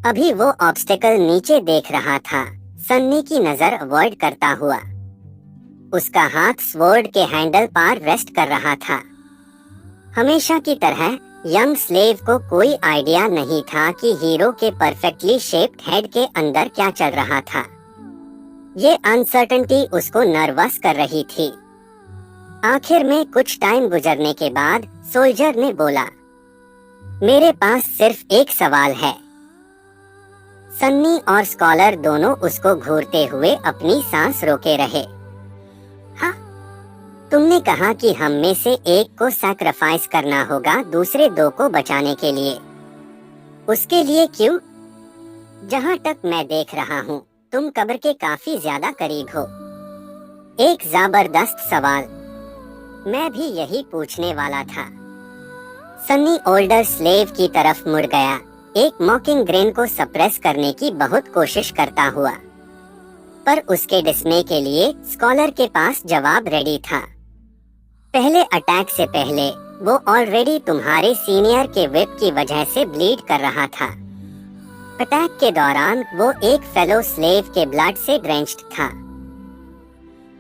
अभी वो ऑब्स्टेकल नीचे देख रहा था, सन्नी की नजर अवॉइड करता हुआ। उसका हाथ स्वॉर्ड के हैंडल पर रेस्ट कर रहा था। हमेशा की तरह यंग स्लेव को कोई आइडिया नहीं था कि हीरो के परफेक्टली शेप्ड हेड के अंदर क्या चल रहा था। ये अनसर्टेनिटी उसको नर्वस कर रही थी। आखिर में कुछ टाइम गुजरने के बाद सोल्जर ने बोला, मेरे पास सिर्फ एक सवाल है। सन्नी और स्कॉलर दोनों उसको घूरते हुए अपनी सांस रोके रहे। हाँ, तुमने कहा कि हम में से एक को सैक्रिफाइस करना होगा दूसरे दो को बचाने के लिए। उसके लिए क्यों? जहाँ तक मैं देख रहा हूँ, तुम कब्र के काफी ज्यादा करीब हो। एक जबरदस्त सवाल, मैं भी यही पूछने वाला था। सन्नी ओल्डर स्लेव की तरफ मुड़ गया, एक मॉकिंग ग्रेन को सप्रेस करने की बहुत कोशिश करता हुआ। पर उसके डिस्मे के लिए स्कॉलर के पास जवाब रेडी था। पहले अटैक से पहले वो ऑलरेडी तुम्हारे सीनियर के विप की वजह से ब्लीड कर रहा था। अटैक के दौरान वो एक फेलो स्लेव के ब्लड से ड्रेंच्ड था।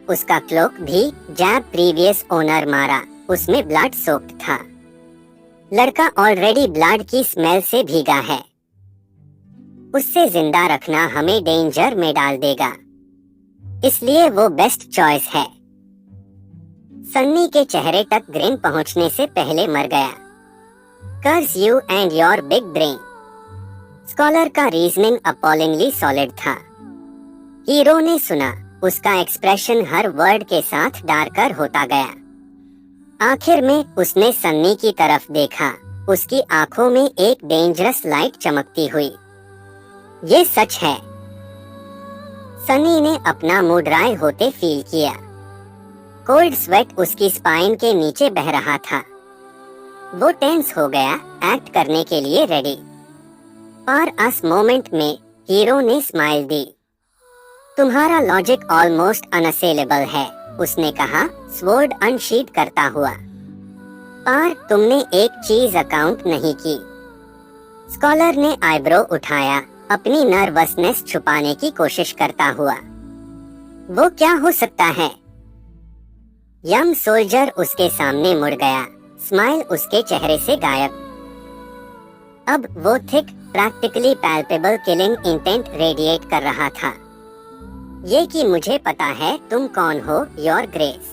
उसका क्लोक भी जैब प्रीवियस ओनर मारा, उसमें ब्लड सोक्ड था। लड़का ऑलरेडी ब्लड की स्मेल से भीगा है। उससे जिंदा रखना हमें डेंजर में डाल देगा, इसलिए वो बेस्ट चॉइस है। सन्नी के चेहरे तक ग्रिन पहुंचने से पहले मर गया। Curse you and your big brain. Scholar का रीजनिंग अपॉलिंगली सॉलिड था। हीरो ने सुना, उसका एक्सप्रेशन हर वर्ड के साथ डार्कर होता गया। आखिर में उसने सन्नी की तरफ देखा, उसकी आंखों में एक डेंजरस लाइट चमकती हुई। ये सच है। सन्नी ने अपना मुंह ड्राई होते फील किया। कोल्ड स्वेट उसकी स्पाइन के नीचे बह रहा था। वो टेंस हो गया, एक्ट करने के लिए रेडी। पर उस मोमेंट में हीरो ने स्माइल दी। तुम्हारा लॉजिक ऑलमोस्ट अनअसेलेबल है, उसने कहा, स्वॉर्ड अनशीट करता हुआ। पर तुमने एक चीज अकाउंट नहीं की। स्कॉलर ने आईब्रो उठाया, अपनी नर्वसनेस छुपाने की कोशिश करता हुआ। वो क्या हो सकता है? यंग सोल्जर उसके सामने मुड़ गया, स्माइल उसके चेहरे से गायब। अब वो thick, practically palpable killing intent radiate कर रहा था। ये कि मुझे पता है तुम कौन हो, योर ग्रेस।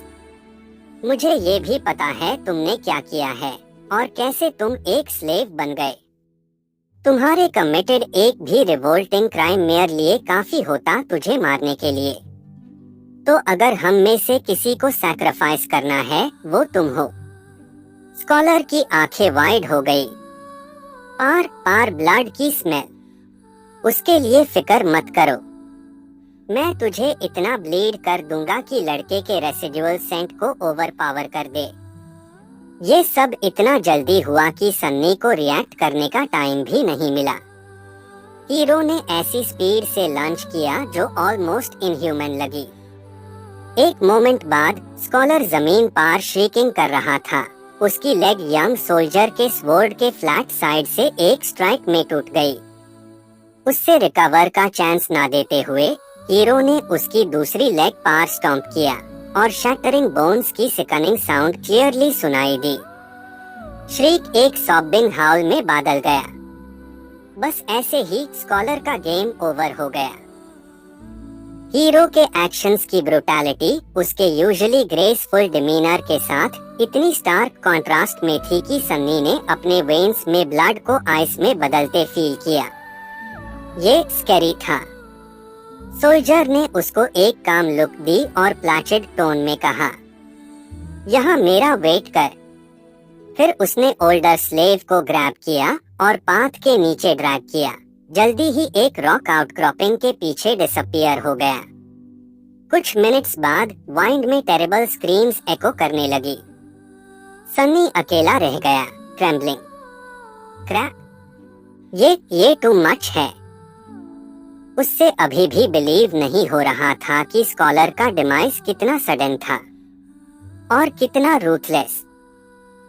मुझे ये भी पता है तुमने क्या किया है और कैसे तुम एक स्लेव बन गए। तुम्हारे कमिटेड एक भी रिवोल्टिंग क्राइम मेरे लिए काफी होता तुझे मारने के लिए। तो अगर हम में से किसी को सैक्रिफाइस करना है, वो तुम हो। स्कॉलर की आंखें वाइड हो गई। पार पार ब्लड की स्मेल। उसके लिए फिक्र मत करो, मैं तुझे इतना ब्लीड कर दूंगा कि लड़के के रेसिडुअल सेंट को ओवरपावर कर दे। ये सब इतना जल्दी हुआ कि सन्नी को रिएक्ट करने का टाइम भी नहीं मिला। हीरो ने ऐसी स्पीड से लॉन्च किया जो ऑलमोस्ट इनह्यूमन लगी। एक मोमेंट बाद स्कॉलर जमीन पर श्रीकिंग कर रहा था। उसकी लेग यंग सोल्जर के स्वॉर्ड के फ्लैट साइड से एक स्ट्राइक में टूट गई। उससे रिकवर का चांस ना देते हुए हीरो ने उसकी दूसरी लेग पर स्टॉम्प किया और शैटरिंग बोन्स की सिकनिंग साउंड क्लियरली सुनाई दी। श्रीक एक सॉबिंग हाउल में बदल गया। बस ऐसे ही स्कॉलर का गेम ओवर हो गया। हीरो के एक्शंस की ब्रुटैलिटी उसके यूजुअली ग्रेसफुल डिमीनर के साथ इतनी स्टार्क कंट्रास्ट में थी कि सन्नी ने अपने वेन्स में ब्लड को आइस में बदलते फील किया। ये स्कैरी था। सोल्जर ने उसको एक काम लुक दी और प्लाचिड टोन में कहा, यहाँ मेरा वेट कर। फिर उसने ओल्डर स्लेव को ग्रैब किया और पाथ के नीचे ड्रैग किया। जल्दी ही एक रॉक आउटक्रॉपिंग के पीछे डिसअपियर हो गया। कुछ मिनट्स बाद वाइंड में टेरेबल स्क्रीम्स एको करने लगी। सन्नी अकेला रह गया, ट्रेम्बलिंग। क्रैप, ये टू मच है। उससे अभी भी बिलीव नहीं हो रहा था कि स्कॉलर का डिमाइस कितना सडन था और कितना रूथलेस।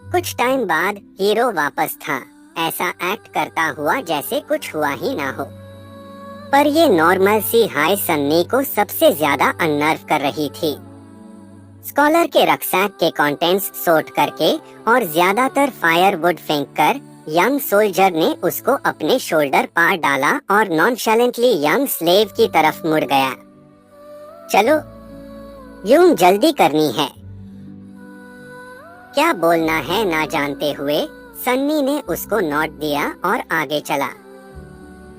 कुछ टाइम बाद हीरो वापस था। ऐसा एक्ट करता हुआ जैसे कुछ हुआ ही ना हो। पर ये नॉर्मल सी हाय सन्नी को सबसे ज्यादा अननर्व कर रही थी। स्कॉलर के रक्सैक के कंटेंट्स सॉर्ट करके और ज्यादातर फायरवुड फेंककर यंग सोल्जर ने उसको अपने शोल्डर पार डाला और नॉनशैलेंटली यंग स्लेव की तरफ मुड़ गया। चलो, यूं जल्दी करनी है। क्या बोलना है ना जानते हुए सन्नी ने उसको नोट दिया और आगे चला।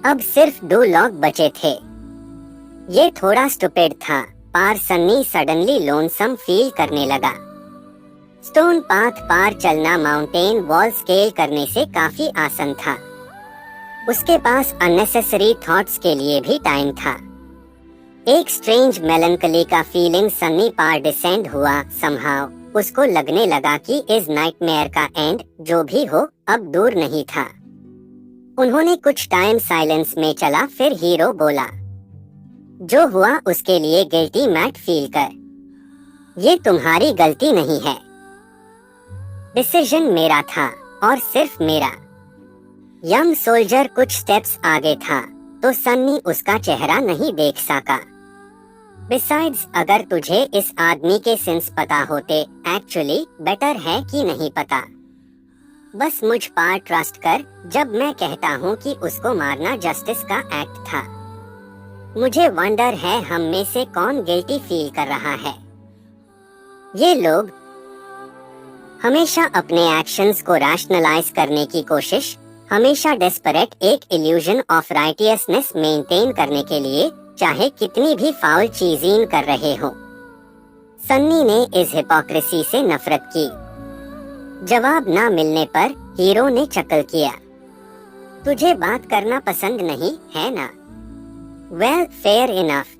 अब सिर्फ 2 लोग बचे थे। ये थोड़ा स्टूपिड था, पर सन्नी सडनली लोनसम फील करने लगा। स्टोन पाथ पार चलना माउंटेन वॉल स्केल करने से काफी आसान था। उसके पास अननेसेसरी थॉट्स के लिए भी टाइम था। एक स्ट्रेंज मेलंकली का फीलिंग सन्नी पार डिसेंड हुआ। समहाउ उसको लगने लगा कि इस नाइटमेयर का एंड जो भी हो अब दूर नहीं था। उन्होंने कुछ टाइम साइलेंस में चला, फिर हीरो बोला, जो हुआ उसके लिए गिल्टी मत फील कर। ये तुम्हारी गलती नहीं है। डिसीजन मेरा था और सिर्फ मेरा। यंग सोल्जर कुछ स्टेप्स आगे था तो सन्नी उसका चेहरा नहीं देख सका। बिसाइड्स, अगर तुझे इस आदमी के सिंस पता होते, एक्चुअली बेटर है कि नहीं पता। बस मुझ पर ट्रस्ट कर जब मैं कहता हूँ कि उसको मारना जस्टिस का एक्ट था। मुझे वंडर है हम में से कौन गिल्टी फील कर रहा है। ये लोग हमेशा अपने एक्शंस को रैशनलाइज करने की कोशिश, हमेशा डेस्परेट एक इल्यूजन ऑफ राइटियसनेस मेंटेन करने के लिए चाहे कितनी भी फाउल चीजें कर रहे हो। सन्नी ने इस हिपोक्रेसी से नफरत की। जवाब ना मिलने पर हीरो ने चकल किया। तुझे बात करना पसंद नहीं है ना? Well, fair enough.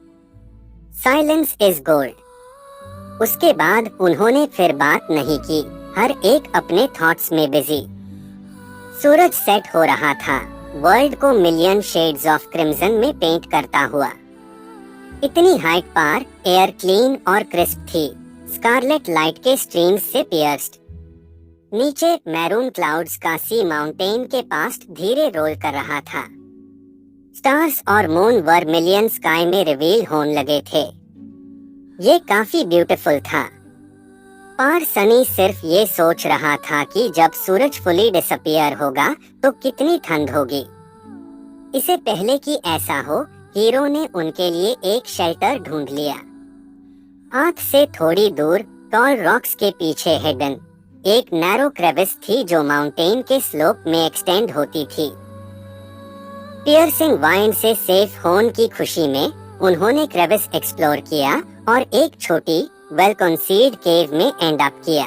Silence is gold. उसके बाद उन्होंने फिर बात नहीं की, हर एक अपने थॉट्स में बिजी। सूरज सेट हो रहा था, वर्ल्ड को मिलियन शेड्स ऑफ क्रिम्सन में पेंट करता हुआ। इतनी हाइट पर एयर क्लीन और क्रिस्प थी, स्कारलेट लाइट के स्ट्रीम्स से पियर्स्ड। नीचे मैरून क्लाउड्स का सी माउंटेन के पास धीरे रोल कर रहा था। स्टार्स और मून वर्मिलियन स्काई में रिवील होने लगे थे। ये काफी ब्यूटीफुल था। पर सनी सिर्फ ये सोच रहा था कि जब सूरज फुली डिसअपियर होगा तो कितनी ठंड होगी। इससे पहले कि ऐसा हो, हीरो ने उनके लिए एक शेल्टर ढूंढ लिया। आंख से थोड़ी दूर टॉल रॉक्स के पीछे हिडन एक नैरो क्रेविस थी जो माउंटेन के स्लोप में एक्सटेंड होती थी। पियर्सिंग वाइंड से सेफ होने की खुशी में उन्होंने क्रेविस एक्सप्लोर किया और एक छोटी वेल कंसील्ड केव में एंड अप किया।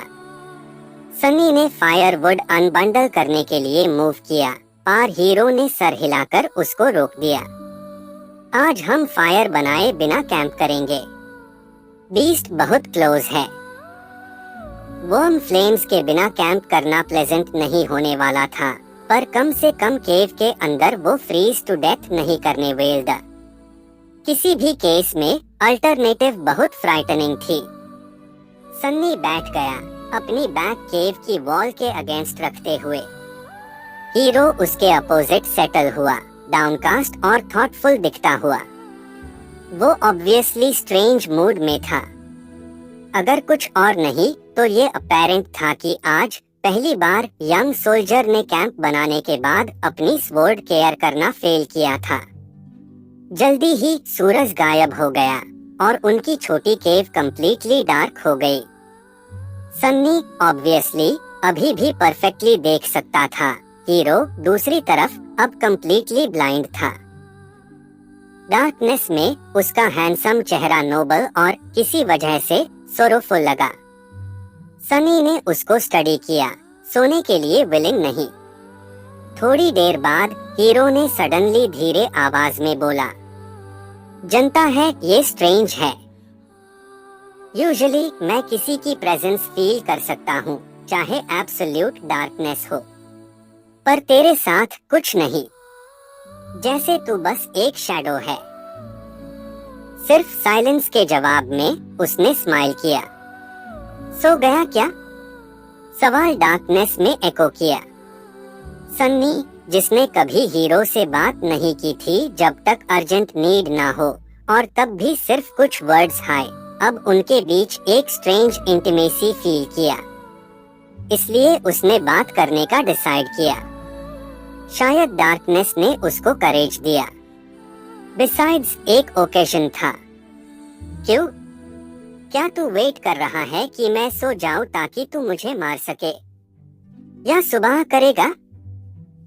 सनी ने फायरवुड अनबंडल करने के लिए मूव किया, पर हीरो ने सर हिलाकर उसको रोक दिया। आज हम फायर बनाए बिना कैंप करेंगे। बीस्ट बहुत क्लोज है। वर्म फ्लेम्स के बिना कैंप करना प्लेजेंट नहीं होने वाला था, पर कम से कम केव के अंदर वो फ्रीज टू डेथ नहीं करने वाला। किसी भी केस में अल्टरनेटिव बहुत फ्राइटनिंग थी। सन्नी बैठ गया, अपनी बैक केव की वॉल के अगेंस्ट रखते हुए। हीरो उसके अपोजिट सेटल हुआ, डाउनकास्ट और थॉटफुल दिखता हुआ। वो ऑब्वियसली स्ट्रेंज मूड में था। अगर कुछ और नहीं तो ये अपैरेंट था कि आज पहली बार यंग सोल्जर ने कैंप बनाने के बाद अपनी स्वॉर्ड केयर करना फेल किया था। जल्दी ही सूरज गायब हो गया और उनकी छोटी केव कंप्लीटली डार्क हो गई। सन्नी ऑब्वियसली अभी भी परफेक्टली देख सकता था। हीरो दूसरी तरफ अब कंप्लीटली ब्लाइंड था। डार्कनेस में उसका हैंडसम चेहरा नोबल और किसी वजह से सोरोफुल लगा। सनी ने उसको स्टडी किया, सोने के लिए विलिंग नहीं। थोड़ी देर बाद हीरो ने सडनली धीरे आवाज में बोला, जनता है ये स्ट्रेंज है। यूजुअली मैं किसी की प्रेजेंस फील कर सकता हूँ, चाहे एब्सोल्यूट डार्कनेस हो, पर तेरे साथ कुछ नहीं। जैसे तू बस एक शैडो है। सिर्फ साइलेंस के जवाब में उसने स्माइल किया। सो गया क्या? सवाल डार्कनेस में एको किया। सन्नी, जिसने कभी हीरो से बात नहीं की थी जब तक अर्जेंट नीड ना हो, और तब भी सिर्फ कुछ वर्ड्स हाय, अब उनके बीच एक स्ट्रेंज इंटीमेसी फील किया। इसलिए उसने बात करने का डिसाइड किया। शायद डार्कनेस ने उसको करेज दिया। बिसाइड्स एक ओकेजन था। क्यों? क्या तू वेट कर रहा है कि मैं सो जाऊं ताकि तू मुझे मार सके? या सुबह करेगा?